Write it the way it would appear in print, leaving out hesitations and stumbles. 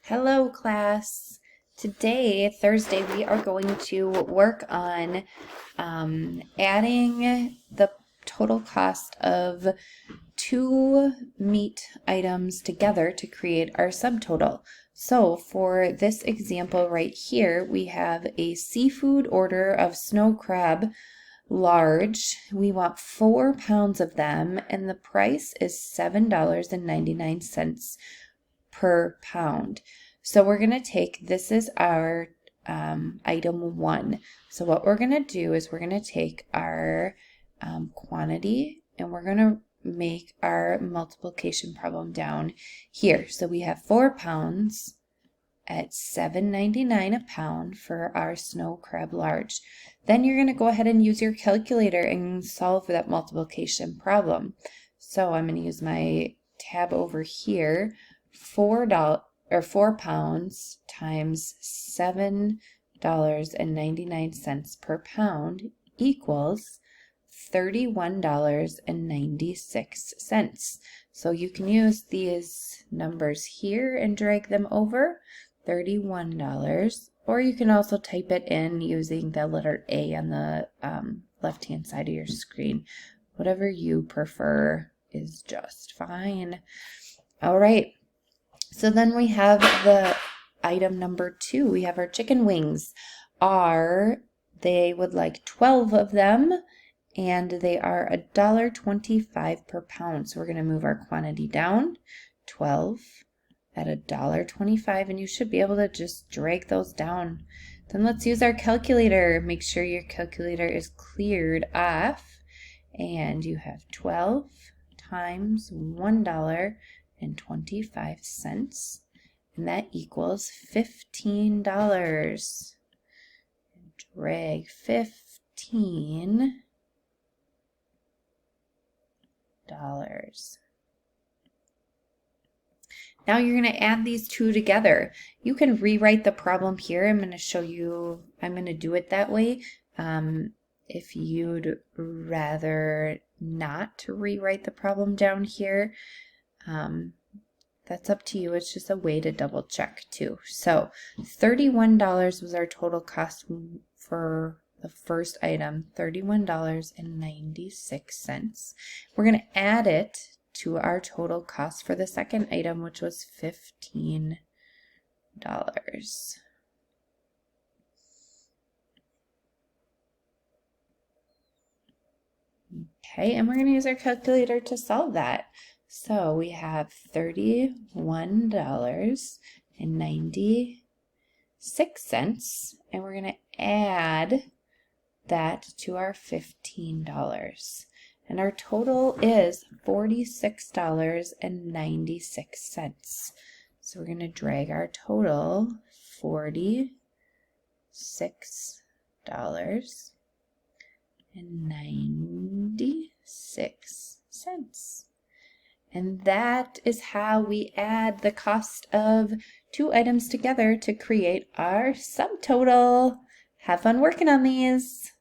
Hello, class. Today, Thursday, we are going to work on adding the total cost of two meat items together to create our subtotal. So for this example right here, we have a seafood order of snow crab large. We want 4 pounds of them, and the price is $7.99 per pound. So we're going to take, this is our item 1. So what we're going to do is we're going to take our quantity and we're going to make our multiplication problem down here. So we have 4 pounds at $7.99 a pound for our snow crab large. Then you're going to go ahead and use your calculator and solve that multiplication problem. So I'm going to use my tab over here. $4 times $7.99 per pound equals $31.96. So you can use these numbers here and drag them over, $31, or you can also type it in using the letter A on the left-hand side of your screen. Whatever you prefer is just fine. All right. So then we have the item number 2. We have our chicken wings. They would like 12 of them, and they are $1.25 per pound. So we're going to move our quantity down, 12 at $1.25, and you should be able to just drag those down. Then let's use our calculator. Make sure your calculator is cleared off, and you have 12 times $1.25, and that equals $15. Drag $15. Now you're going to add these two together. You can rewrite the problem here. I'm going to show you, I'm going to do it that way. If you'd rather not rewrite the problem down here, that's up to you. It's just a way to double check too. So $31 was our total cost for the first item, $31.96. We're going to add it to our total cost for the second item, which was $15. Okay, and we're going to use our calculator to solve that. So we have $31.96, and we're going to add that to our $15. And our total is $46.96. So we're going to drag our total, $46.96. And that is how we add the cost of two items together to create our subtotal. Have fun working on these.